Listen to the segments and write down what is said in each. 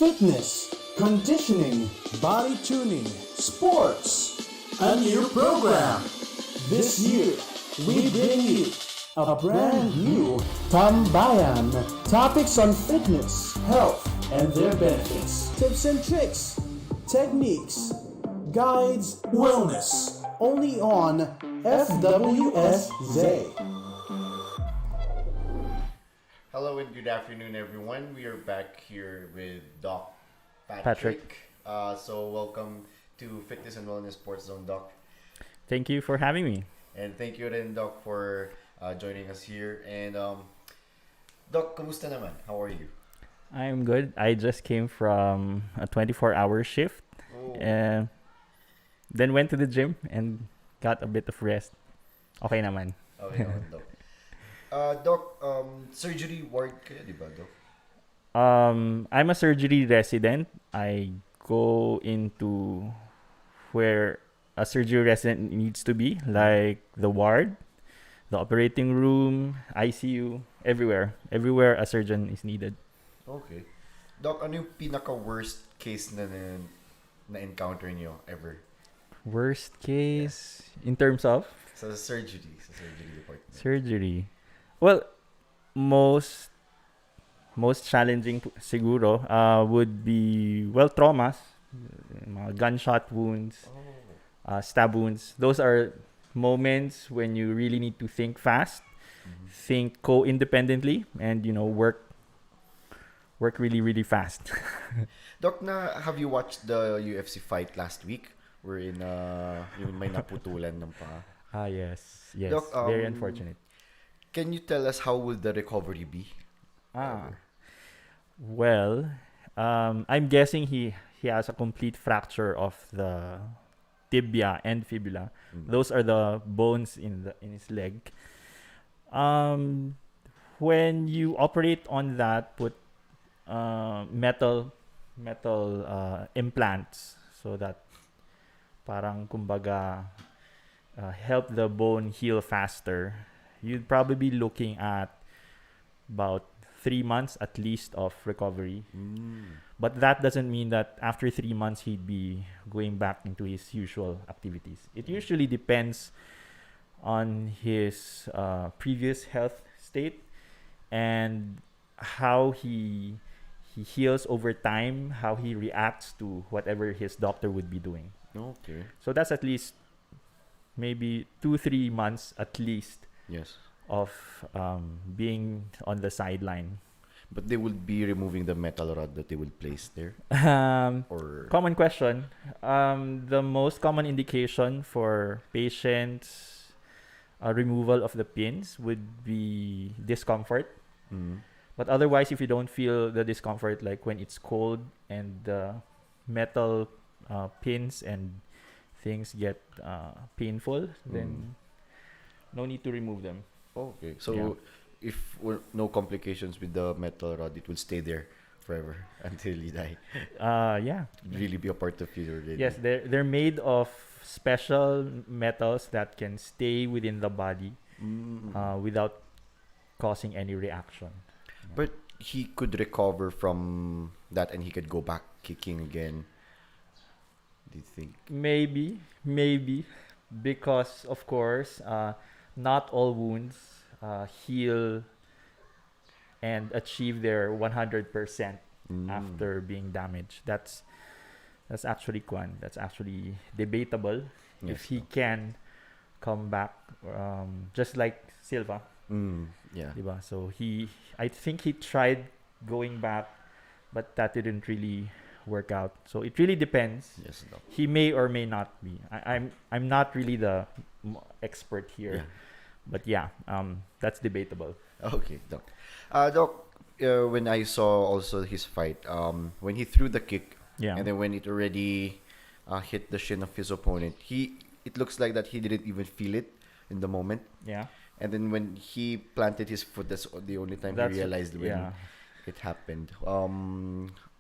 fitness, conditioning, body tuning, sports. A new program. This year, we bring you a brand new Tambayan. Topics on fitness, health, and their benefits. Tips and tricks, techniques, guides, wellness. Only on FWSZ. Hello and good afternoon, everyone. We are back here with Doc Patrick. Patrick. So welcome to Fitness and Wellness Sports Zone, Doc. Thank you for having me. And thank you rin, Doc, for joining us here. And Doc, kumusta naman? How are you? I'm good. I just came from a 24-hour shift Oh, and then went to the gym and got a bit of rest. Okay naman. okay naman, Doc. Doc, surgery ward kayo, di ba, Doc? I'm a surgery resident. I go into where a surgery resident needs to be, like the ward, the operating room, ICU, everywhere. Everywhere a surgeon is needed. Okay. Doc, ano yung pinaka-worst case na-encounter niyo ever? Worst case in terms of Sa surgery department. surgery. Well, most challenging siguro would be traumas, mga gunshot wounds, Oh. stab wounds. Those are moments when you really need to think fast, think co-independently, and work really really fast. Doc, have you watched the UFC fight last week? Wherein yung may naputulan ng paa. Yes, Doc, very unfortunate. Can you tell us how will the recovery be? Well, I'm guessing he has a complete fracture of the tibia and fibula. Those are the bones in his leg. When you operate on that, put metal implants so that parang kumbaga help the bone heal faster. You'd probably be looking at about 3 months at least of recovery. But that doesn't mean that after 3 months he'd be going back into his usual activities. It usually depends on his previous health state and how he heals over time, how he reacts to whatever his doctor would be doing. Okay. So that's at least maybe 2-3 months at least Yes. of being on the sideline. But they will be removing the metal rod that they will place there? Or Common question. The most common indication for patients' removal of the pins would be discomfort. But otherwise, if you don't feel the discomfort, like when it's cold and the metal pins and things get painful, then no need to remove them. okay. So Yeah. if no complications with the metal rod, it will stay there forever until you die. Yeah. Really be a part of you already. Yes, they're made of special metals that can stay within the body without causing any reaction. But he could recover from that and he could go back kicking again. Do you think? Maybe, because of course, not all wounds heal and achieve their 100% after being damaged. That's actually That's actually debatable if Yes. he can come back, just like Silva, Yeah. diba? So I think he tried going back, but that didn't really work out. So it really depends. Yes, Doc. He may or may not be. I'm not really the expert here, Yeah. but yeah, that's debatable. Okay, Doc. Doc, when I saw also his fight, when he threw the kick, Yeah. and then when it already hit the shin of his opponent, it looks like that he didn't even feel it in the moment. Yeah. And then when he planted his foot, that's the only time That's he realized when yeah. it happened.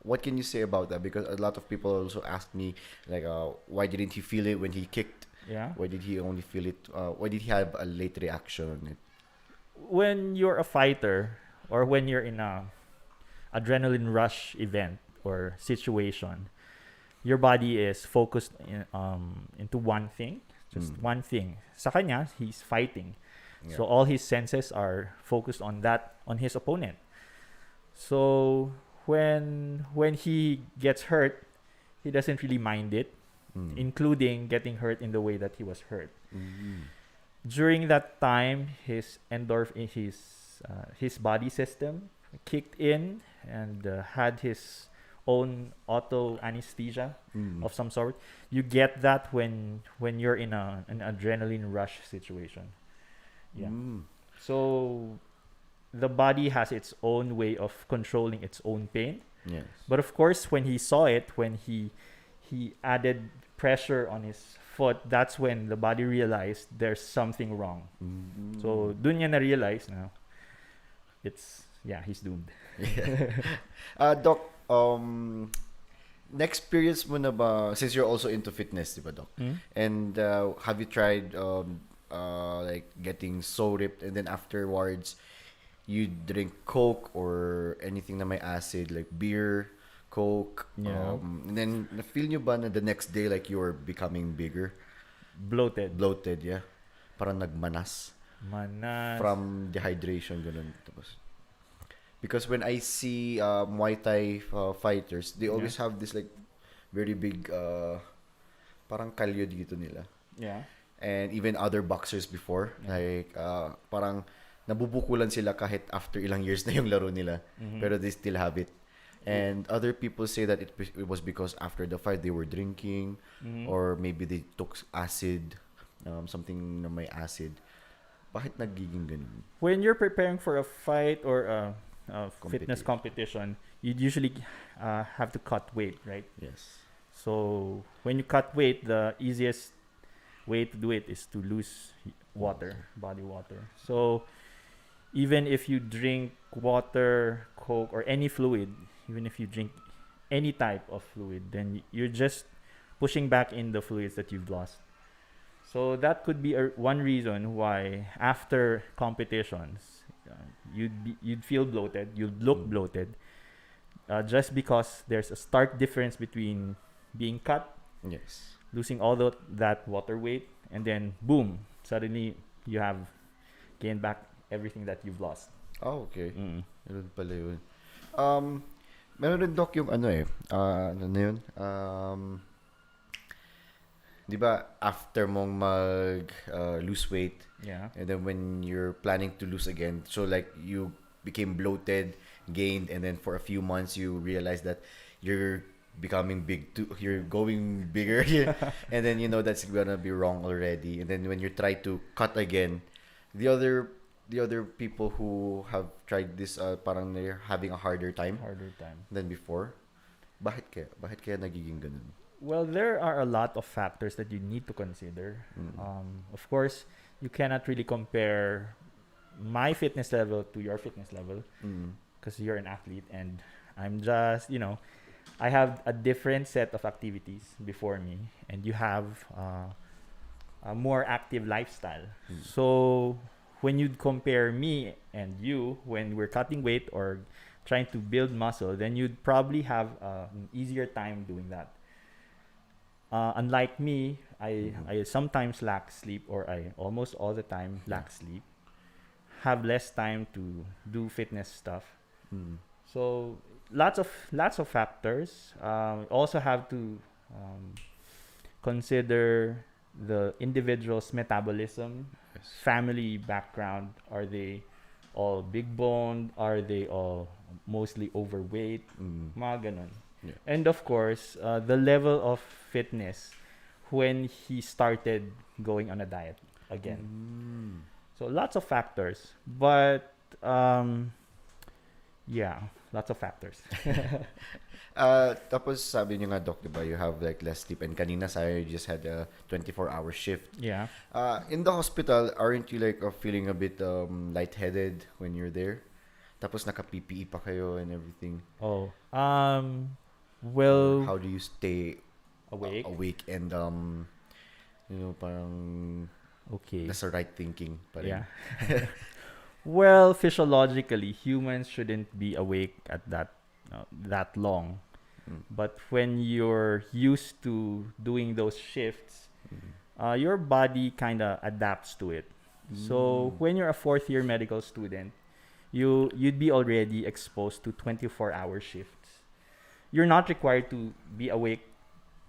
What can you say about that? Because a lot of people also asked me, like, why didn't he feel it when he kicked? Yeah. Why did he only feel it? Why did he have a late reaction on it? When you're a fighter or when you're in a adrenaline rush event, or situation, your body is focused into one thing, just one thing. Sa kanya, he's fighting. Yeah. So all his senses are focused on that, on his opponent. So when he gets hurt, he doesn't really mind it, including getting hurt in the way that he was hurt. During that time, his his body system kicked in and had his own auto anesthesia of some sort. You get that when you're in an adrenaline rush situation. Yeah. So the body has its own way of controlling its own pain. Yes. But of course, when he saw it, when he added pressure on his foot, that's when the body realized there's something wrong. So dun niya na-realize na he's doomed. Doc, na-experience mo na ba, since you're also into fitness, di ba, Doc? And have you tried like getting so ripped and then afterwards you drink Coke or anything na may acid like beer, Coke, Yeah. and then na-feel nyo ba na the next day like you're becoming bigger? Bloated, yeah. Parang nagmanas. Manas. From dehydration, ganun. Tapos, because when I see Muay Thai fighters, they always have this like very big parang kalyo dito nila. Yeah. And even other boxers before, like parang nabubukulan sila kahit after ilang years na yung laro nila, pero they still have it. And other people say that it was because after the fight they were drinking, or maybe they took acid, something na may acid. Bakit nagiging ganun? When you're preparing for a fight or a fitness competition, you'd usually have to cut weight, right? Yes. So when you cut weight, the easiest way to do it is to lose water, body water. So even if you drink water, Coke, or any fluid, even if you drink any type of fluid, then you're just pushing back in the fluids that you've lost. So that could be one reason why after competitions, you'd feel bloated, you'd look bloated, just because there's a stark difference between being cut, Yes. losing all that water weight, and then boom, suddenly you have gained back everything that you've lost. Oh, okay. Meron pala yun. Meron rin, Doc, yung ano ano na yun? Di ba, after mong lose weight, Yeah. and then when you're planning to lose again, so like you became bloated, gained, and then for a few months you realize that you're becoming big too, you're going bigger, and then you know that's gonna be wrong already. And then when you try to cut again, the other people who have tried this, parang they're having a harder time than before. Bakit kaya nagiging ganun? Well, there are a lot of factors that you need to consider. Of course, you cannot really compare my fitness level to your fitness level because you're an athlete and I'm just, I have a different set of activities before me and you have a more active lifestyle. So when you compare me and you, when we're cutting weight or trying to build muscle, then you'd probably have an easier time doing that. Unlike me, I sometimes lack sleep, or I almost all the time lack sleep. Have less time to do fitness stuff. So lots of factors. Also have to consider the individual's metabolism, family background. Are they all big boned? Are they all mostly overweight? Mga ganun. Yeah. And of course, the level of fitness when he started going on a diet again. So lots of factors, but lots of factors. Tapos sabi niyo nga, Doc, diba, you have like less sleep, and kanina sabi you just had a 24-hour shift. Yeah. In the hospital, aren't you like feeling a bit lightheaded when you're there? Tapos naka-PPE pa kayo and everything. Oh. Well, how do you stay awake and parang okay. nasa right thinking pa rin? Yeah. Well, physiologically, humans shouldn't be awake at that long. But when you're used to doing those shifts, your body kind of adapts to it. So when you're a fourth year medical student, you'd be already exposed to 24-hour shifts. You're not required to be awake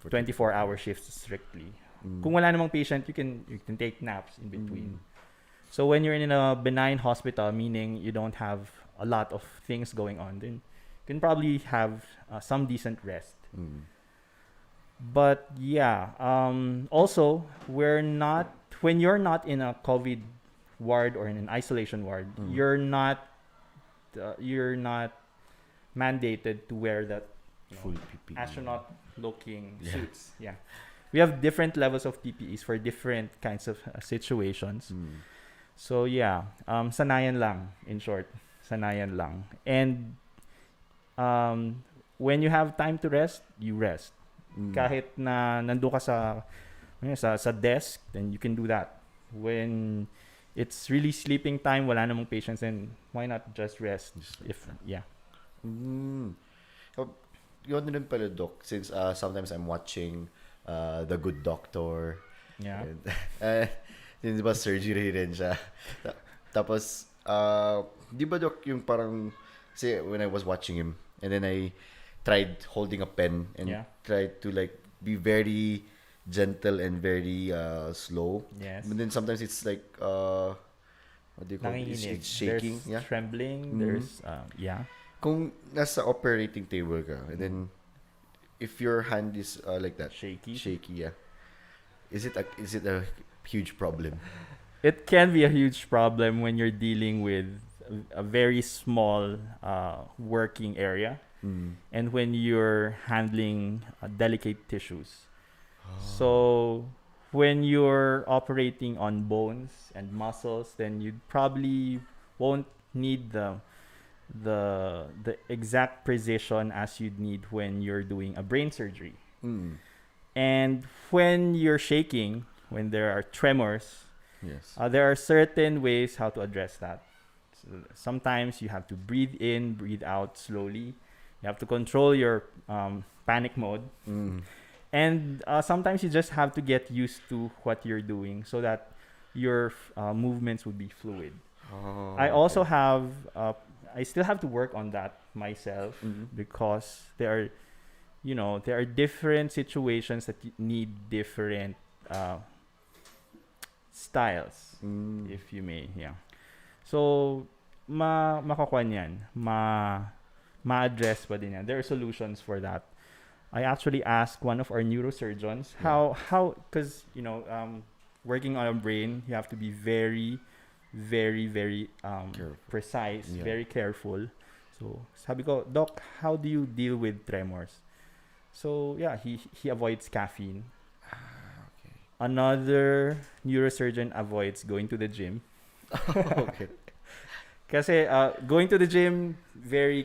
24-hour shifts strictly. Kung wala namang patient, you can take naps in between. So when you're in a benign hospital, meaning you don't have a lot of things going on, then you can probably have some decent rest. But yeah, also when you're not in a COVID ward or in an isolation ward, you're not mandated to wear that Full PPE. astronaut looking suits. Yeah. We have different levels of PPEs for different kinds of situations. So yeah, sanayan lang, in short. Sanayan lang. And when you have time to rest, you rest. Kahit na nandun ka sa desk, then you can do that. When it's really sleeping time, wala namang patients, then why not just rest? Yun din pala, Doc, since sometimes I'm watching The Good Doctor. Yeah. And, yun, di ba, surgery rin siya. Tapos, di ba, Doc, yung parang, say, when I was watching him, and then I tried holding a pen and tried to, like, be very gentle and very slow. Yes. But then sometimes it's like, what do you call it? It's shaking. There's trembling. There's, Kung nasa operating table ka, and then if your hand is like that, shaky, yeah, is it a huge problem? It can be a huge problem when you're dealing with a very small working area, and when you're handling delicate tissues. So when you're operating on bones and muscles, then you probably won't need the exact precision as you'd need when you're doing a brain surgery. And when you're shaking, when there are tremors, there are certain ways how to address that. So sometimes you have to breathe in, breathe out slowly. You have to control your panic mode. And sometimes you just have to get used to what you're doing so that your movements would be fluid. I also have I still have to work on that myself because there are different situations that need different styles, if you may. Yeah. So makakwan yan, ma-address pa din yan. There are solutions for that. I actually asked one of our neurosurgeons how because working on a brain, you have to be very, very, very precise, very careful. So sabi ko, Doc, how do you deal with tremors? So yeah, he avoids caffeine. Another neurosurgeon avoids going to the gym. Okay. Kasi going to the gym, very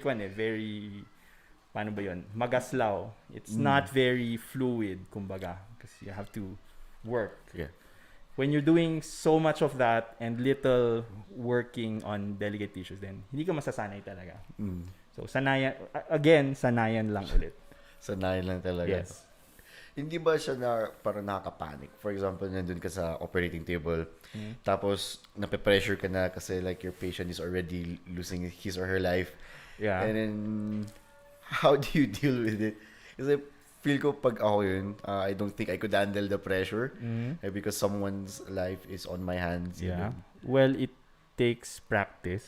paano ba yun? Magaslaw. It's not very fluid, kumbaga, because you have to work. Yeah. When you're doing so much of that and little working on delicate tissues, then hindi ka masasanay talaga. So sanayan lang ulit. Sanayan lang talaga. Yes. Hindi ba siya parang nakaka-panic? For example, nandun ka sa operating table, tapos nape-pressure ka na kasi like your patient is already losing his or her life. Yeah. And then, how do you deal with it? Kasi feel ko pag ako yun, I don't think I could handle the pressure because someone's life is on my hands. Yeah. Well, it takes practice.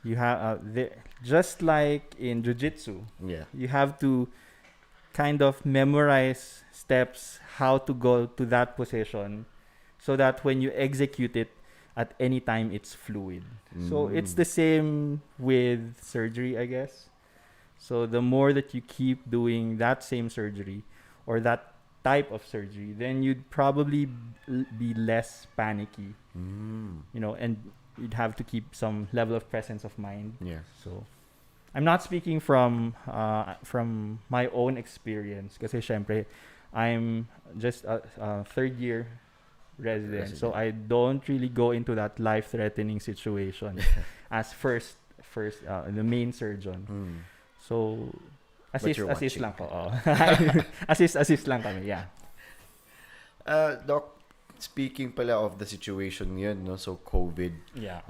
You have just like in jiu-jitsu. Yeah. You have to kind of memorize steps how to go to that position so that when you execute it at any time it's fluid. So it's the same with surgery, I guess. So the more that you keep doing that same surgery or that type of surgery, then you'd probably be less panicky. And you'd have to keep some level of presence of mind. Yeah. So I'm not speaking from my own experience kasi syempre I'm just a third year resident. So I don't really go into that life-threatening situation as first the main surgeon. So you're Assist watching. lang po. Oh. Assist lang kami, yeah. Doc, speaking pala of the situation yun, no? So, COVID. Yeah.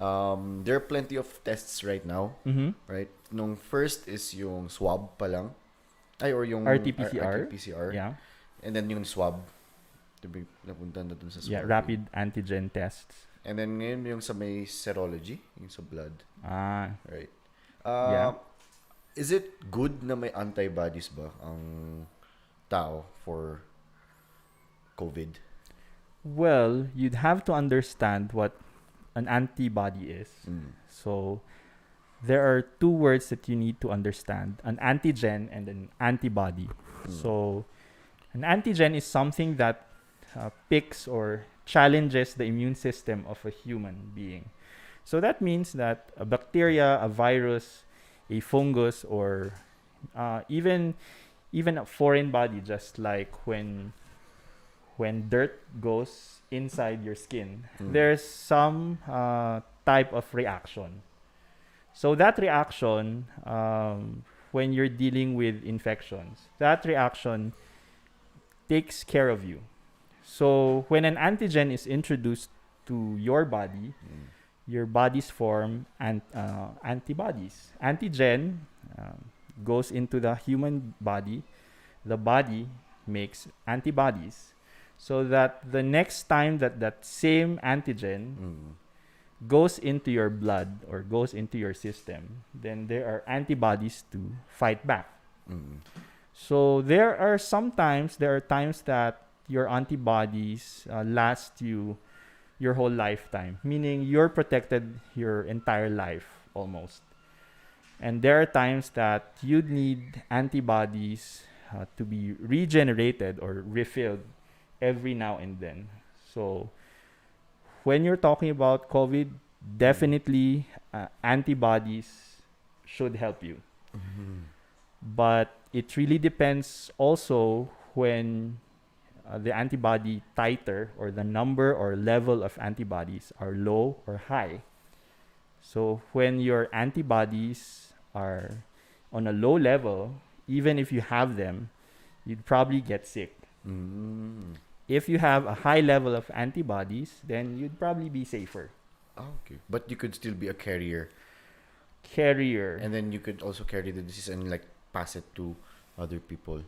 There are plenty of tests right now, Mm-hmm. right? Nung first is yung swab pa lang. Ay, or yung RT-PCR. RT-PCR. Yeah. And then yung swab. Napunta na dun sa swab. Yeah, rapid antigen tests. And then ngayon yung sa may serology, yung sa blood. Ah, Right. Yeah. Is it good na may antibodies ba ang tao for COVID? well, you'd have to understand what an antibody is. So, there are two words that you need to understand, an antigen and an antibody. So, an antigen is something that picks or challenges the immune system of a human being. So, that means that a bacteria, a virus, a fungus, or even a foreign body, just like when dirt goes inside your skin, there's some type of reaction. So that reaction, when you're dealing with infections, that reaction takes care of you. So when an antigen is introduced to your body, your bodies form antibodies. Antigen goes into the human body. The body makes antibodies. So that the next time that same antigen goes into your blood or goes into your system, then there are antibodies to fight back. So there are times that your antibodies last you your whole lifetime, meaning you're protected your entire life almost. And there are times that you need antibodies to be regenerated or refilled every now and then. So when you're talking about COVID, definitely antibodies should help you. But it really depends also when the antibody titer or the number or level of antibodies are low or high. So when your antibodies are on a low level, even if you have them, you'd probably get sick. If you have a high level of antibodies, then you'd probably be safer. Okay. But you could still be a carrier. Carrier. And then you could also carry the disease and like pass it to other people.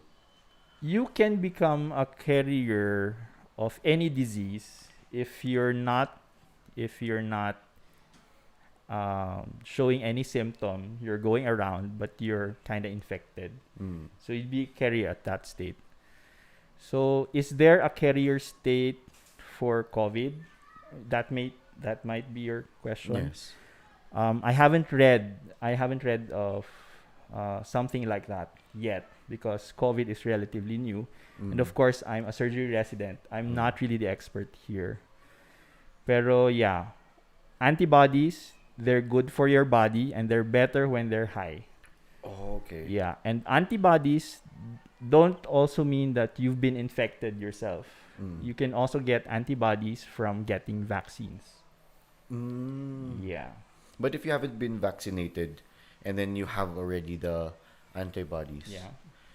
You can become a carrier of any disease if you're not showing any symptom. You're going around, but you're kind of infected. So you'd be a carrier at that state. So is there a carrier state for COVID? That might be your question. Yes. I haven't read of something like that yet because COVID is relatively new. And of course, I'm a surgery resident. I'm not really the expert here. Pero yeah, antibodies, they're good for your body and they're better when they're high. Oh, okay. Yeah, and antibodies don't also mean that you've been infected yourself. You can also get antibodies from getting vaccines. Yeah. But if you haven't been vaccinated and then you have already the antibodies, Yeah.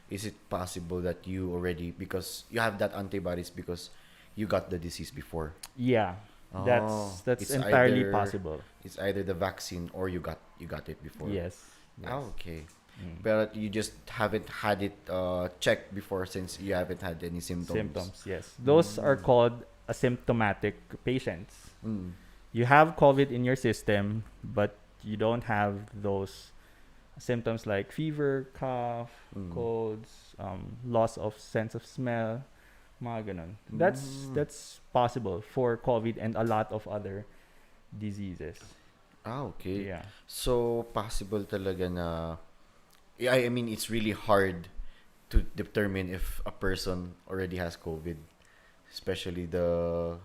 is it possible that you already, because you have that antibodies because you got the disease before? Yeah. Oh, That's it's entirely either- possible. It's either the vaccine or you got it before. Yes. Oh, okay. But you just haven't had it checked before since you haven't had any symptoms. Yes. Those are called asymptomatic patients. Mm. You have COVID in your system, but you don't have those symptoms like fever, cough, colds, loss of sense of smell, mga ganun. That's possible for COVID and a lot of other diseases. Ah, okay. Yeah. So, possible talaga na... I mean, it's really hard to determine if a person already has COVID. Especially the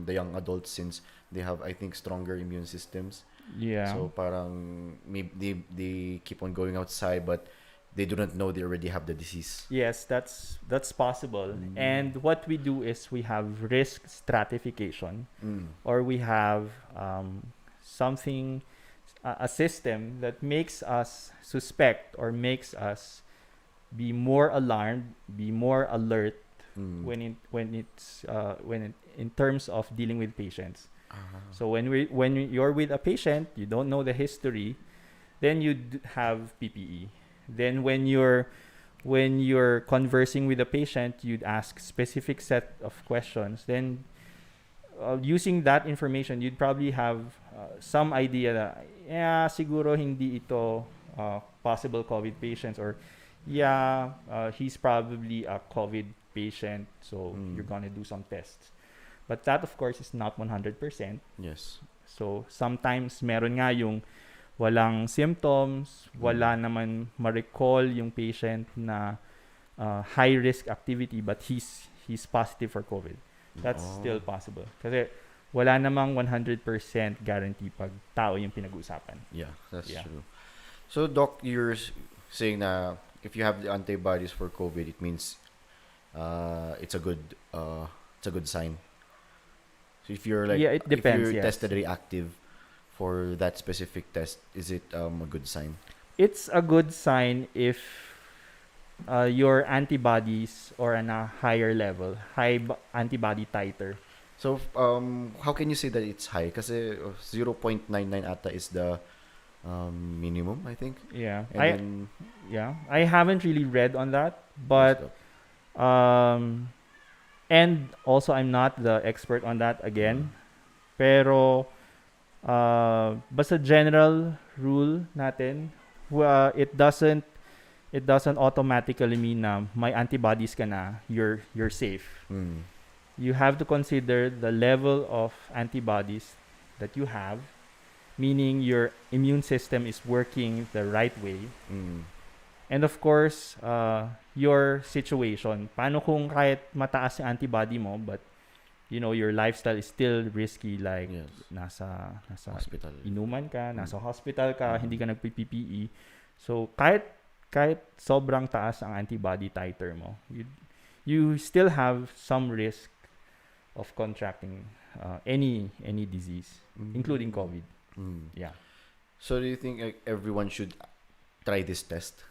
young adults since they have, I think, stronger immune systems. Yeah. So, parang maybe they keep on going outside but they do not know they already have the disease. Yes, that's possible. And what we do is we have risk stratification, or we have a system that makes us suspect or makes us be more alarmed, be more alert Mm. when in terms of dealing with patients. Ah. So when you're with a patient, you don't know the history, then you'd have PPE. Then when you're conversing with a patient, you'd ask specific set of questions. Then using that information, you'd probably have some idea that yeah, siguro hindi ito possible COVID patients, or yeah, he's probably a COVID patient, so Mm. you're gonna do some tests. But that of course is not 100%. Yes. So sometimes meron nga yung walang symptoms, wala naman ma-recall yung patient na high risk activity, but he's positive for COVID. That's Oh. still possible. Kasi wala namang 100% guarantee pag tao yung pinag-uusapan. Yeah, that's Yeah. true. So, Doc, you're saying na if you have the antibodies for COVID, it means it's a good sign. So if you're like Yeah, it depends, if you're yes. tested reactive for that specific test, is it a good sign? It's a good sign if your antibodies are on a higher level, antibody titer. So how can you say that it's high? Kasi 0.99 ata is the minimum, I think. Yeah. And I haven't really read on that, but and also I'm not the expert on that again. Pero basta general rule natin, it doesn't automatically mean na may antibodies ka na, you're safe. Mm. You have to consider the level of antibodies that you have, meaning your immune system is working the right way. Mm. And of course, your situation. Paano kung kahit mataas yung antibody mo, but your lifestyle is still risky, like Yes. nasa Hospital. inuman ka, nasa hospital ka, hindi ka nagpi-PPE. So kahit sobrang taas ang antibody titer mo, you still have some risk of contracting any disease, including COVID. Mm. Yeah. So do you think everyone should try this test?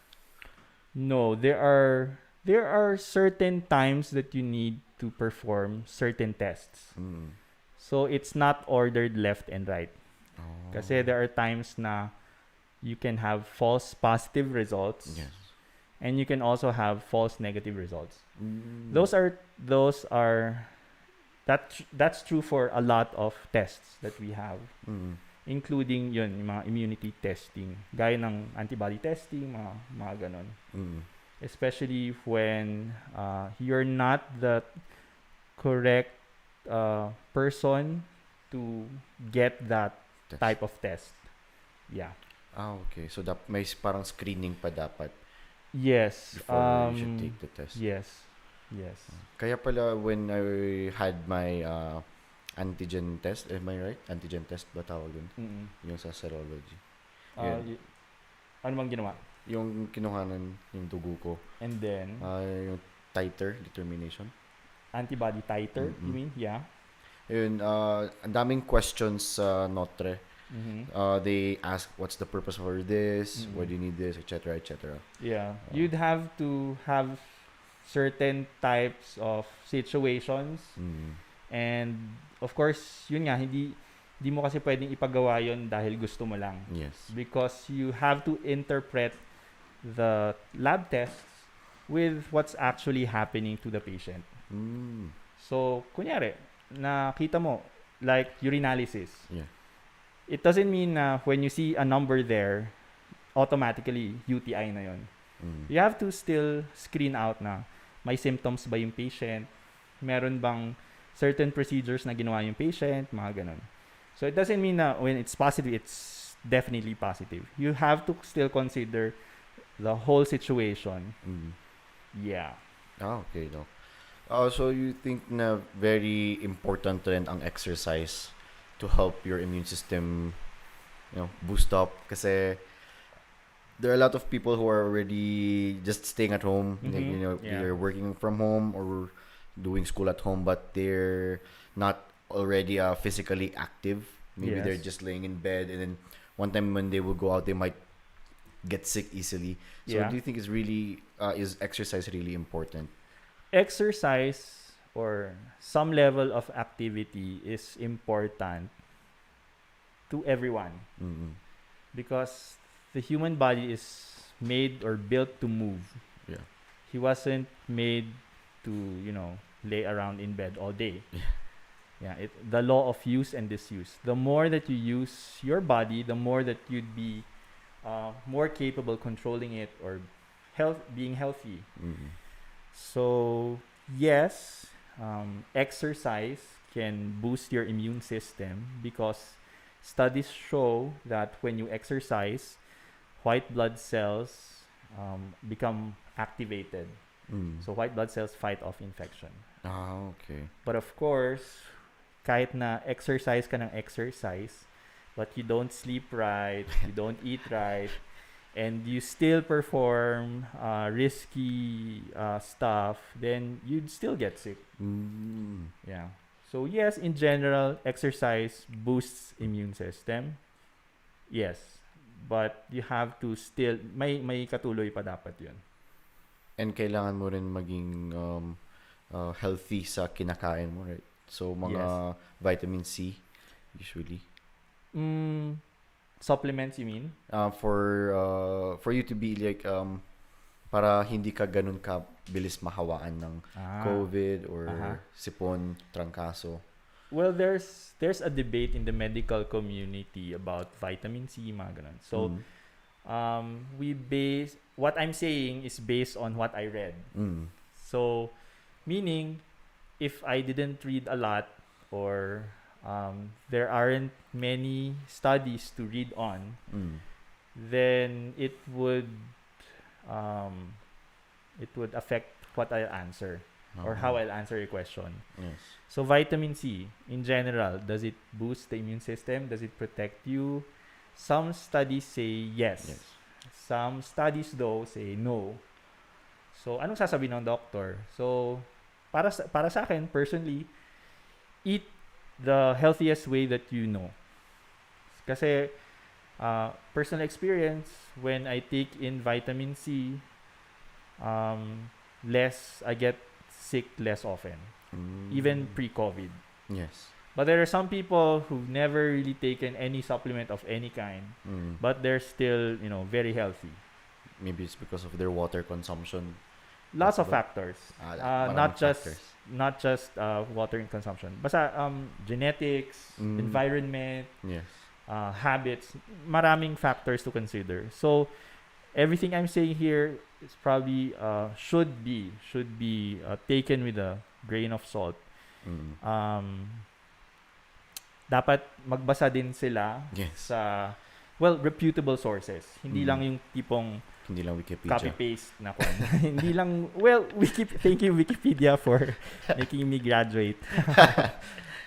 No, there are certain times that you need to perform certain tests. Mm. So it's not ordered left and right. Oh. Kasi there are times na you can have false positive results, Yes. and you can also have false negative results. Mm. That's true for a lot of tests that we have, Mm. including yung mga immunity testing, gaya ng antibody testing, mga ganon. Mm. Especially when you're not the correct person to get that Test. type of test. Yeah. Okay. So may parang screening pa dapat Yes. before you should take the test. Yes. Kaya pala when I had my antigen test, am I right? Antigen test ba tawag dun? Mm-mm. Yung sa serology. Uh, Yun. ano bang ginawa? Yung kinuhanan yung dugo ko. And then Yung titer, determination. antibody titer, you Mm-mm. mean? Yeah. Yun, ang daming questions sa Notre. Mm-hmm. They ask, what's the purpose for this? Mm-mm. Why do you need this? Etc. Etc. Yeah. You'd have to have certain types of situations, Mm. and of course, yun nga, hindi mo kasi pwedeng ipagawa yun dahil gusto mo lang. Yes. Because you have to interpret the lab tests with what's actually happening to the patient. Mm. So, kunyari, nakita mo, like urinalysis. Yeah. It doesn't mean na when you see a number there, automatically UTI na yun. Mm. You have to still screen out na may symptoms ba yung patient, meron bang certain procedures na ginawa yung patient, mga ganun. So it doesn't mean na when it's positive, it's definitely positive. You have to still consider the whole situation. Mm. Yeah. Okay, no. So you think na very important rin ang exercise to help your immune system, boost up? Kasi there are a lot of people who are already just staying at home. Like, Yeah. they're working from home or doing school at home, but they're not already physically active. Maybe they're Yes. just laying in bed, and then one time when they will go out, they might get sick easily. So Yeah. do you think is exercise really important? Exercise or some level of activity is important to everyone Mm-mm. because the human body is made or built to move. Yeah. He wasn't made to, lay around in bed all day. Yeah, the law of use and disuse. The more that you use your body, the more that you'd be more capable controlling it or being healthy. Mm-mm. So yes, exercise can boost your immune system because studies show that when you exercise, white blood cells become activated. Mm. So white blood cells fight off infection. Okay. But of course, kahit na exercise ka ng exercise, but you don't sleep right, you don't eat right, and you still perform risky stuff, then you'd still get sick. Mm. Yeah. So yes, in general, exercise boosts immune system. Yes. But you have to still, may katuloy pa dapat yun. And kailangan mo rin maging healthy sa kinakain mo, right? So, mga vitamin C, usually. Supplements, you mean? For you to be like, para hindi ka ganun ka bilis mahawaan ng COVID or sipon, trangkaso. Well, there's a debate in the medical community about vitamin C, mga ganun. So, what I'm saying is based on what I read. Mm. So, meaning, if I didn't read a lot or there aren't many studies to read on, then it would affect what I'll answer or how I'll answer your question. Yes. So vitamin C, in general, does it boost the immune system? Does it protect you? Some studies say yes. Some studies though say no. So anong sasabihin ng doctor? So para sa akin personally, eat the healthiest way that you know. Kasi personal experience, when I take in vitamin C, I get sick less often, even pre-COVID. Yes. But there are some people who've never really taken any supplement of any kind, but they're still, very healthy. Maybe it's because of their water consumption. Lots of factors. Not factors. just water consumption. Basta genetics, environment, Yes. habits, maraming factors to consider. So everything I'm saying here is probably should be taken with a grain of salt. Dapat magbasa din sila sa reputable sources. Hindi lang yung tipong hindi lang Wikipedia. Copy-paste na kung hindi lang, thank you Wikipedia for making me graduate.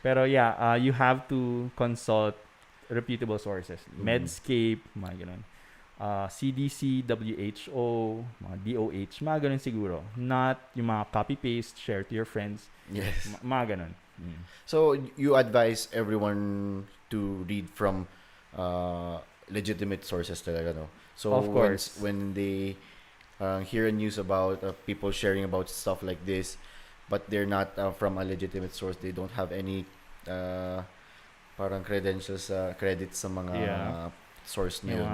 Pero yeah, you have to consult reputable sources. Medscape, mga ganun. CDC, WHO, mga DOH, mga ganun siguro. Not yung mga copy-paste, share to your friends. Yes. Mga ganun. So, you advise everyone to read from legitimate sources talaga, no? So, of course. when they hear a news about people sharing about stuff like this, but they're not from a legitimate source, they don't have any parang credentials, credits sa mga source na yun.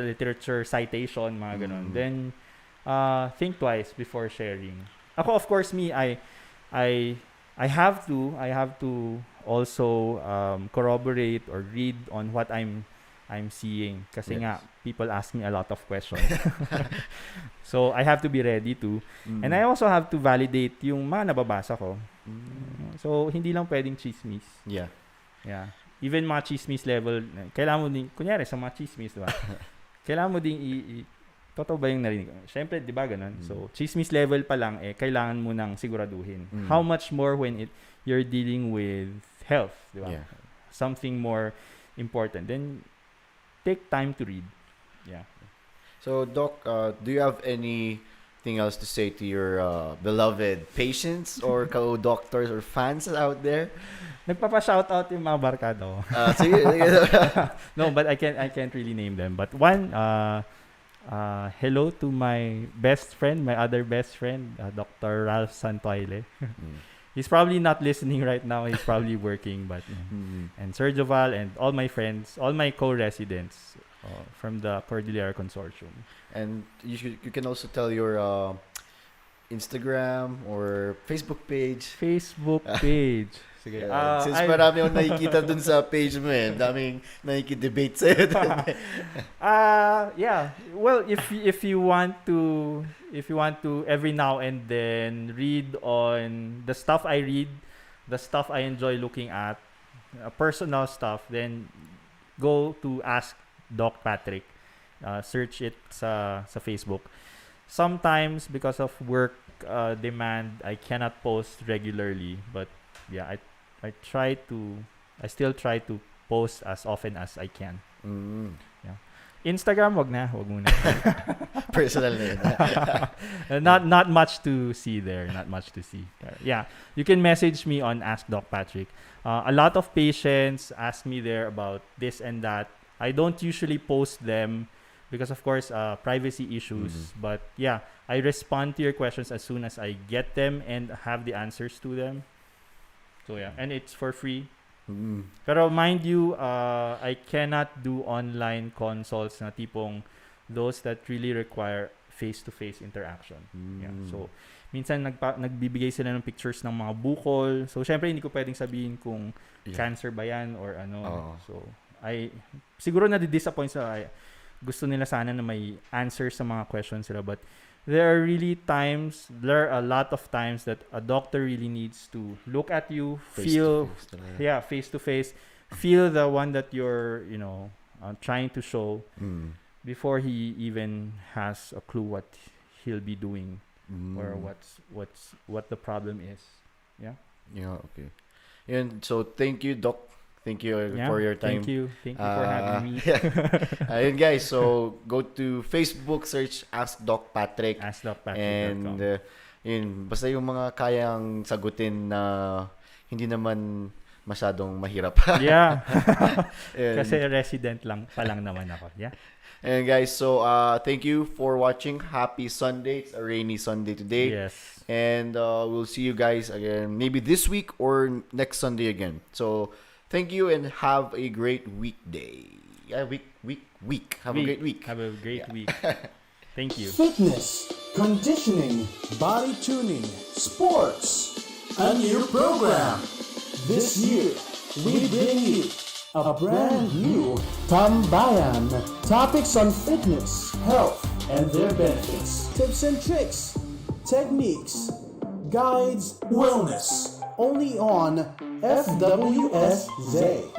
Literature citation, mga ganun. Then, think twice before sharing. Ako, of course, me, I have to also corroborate or read on what I'm seeing. Kasi nga, people ask me a lot of questions. So, I have to be ready to. And I also have to validate yung mga nababasa ko. So, hindi lang pwedeng chismis. Yeah. Even mga chismis level, kailangan mo din, kunyari sa mga chismis, diba? Kailangan mo din totoo ba yung narinig ko? Siyempre, di ba ganun? So, chismis level pa lang, kailangan mo nang siguraduhin. How much more when you're dealing with health, di ba? Yeah. Something more important. Then, take time to read. Yeah. So, Doc, do you have anything else to say to your beloved patients or co-doctors or fans out there? Nagpapa-shoutout yung mga barkado. Sige. No, but I can't really name them. But one, Hello to my best friend, my other best friend, Dr. Ralph Santoile. He's probably not listening right now. He's probably working, but and Sergio Val and all my friends, all my co-residents from the Cordillera Consortium. And you can also tell your Instagram or Facebook page. Facebook page. Sige. Since marami akong nakikita dun sa page mo daming nakikidebate sa'yo dun. Yeah. Well, if you want to every now and then read on the stuff I read, the stuff I enjoy looking at, personal stuff, then go to Ask Doc Patrick. Search it sa Facebook. Sometimes because of work demand, I cannot post regularly, but yeah, I still try to post as often as I can. Yeah. Instagram, wag muna. Personal na yun. Not much to see there. Not much to see. Yeah, you can message me on Ask Doc Patrick. A lot of patients ask me there about this and that. I don't usually post them because, of course, privacy issues. But yeah, I respond to your questions as soon as I get them and have the answers to them. So yeah, and it's for free. Pero mind you, I cannot do online consults na tipong those that really require face-to-face interaction. Yeah. So minsan nagbibigay sila ng pictures ng mga bukol. So syempre hindi ko pwedeng sabihin kung cancer ba yan or ano. So siguro na-disappoint sila. Gusto nila sana na may answers sa mga questions sila, but there are a lot of times that a doctor really needs to look at you, face to face, feel the one that you're, trying to show before he even has a clue what he'll be doing or what the problem is. Yeah. Yeah. Okay. And so thank you, Doc. Thank you for your time. Thank you for having me. Ayun guys, so go to Facebook, search Ask Doc Patrick. Ask Doc Patrick. And yun, basta yung mga kayang sagutin na hindi naman masyadong mahirap. Yeah. Kasi resident pa lang naman ako. Yeah. And guys, so thank you for watching. Happy Sunday. It's a rainy Sunday today. Yes. And we'll see you guys again maybe this week or next Sunday again. So thank you and have a great weekday. Yeah, week. Have a great week. Have a great week. Thank you. Fitness, conditioning, body tuning, sports, a new program. This year, we bring you a brand new Tambayan. Topics on fitness, health, and their benefits. Tips and tricks, techniques, guides, wellness. Only on FWSZ.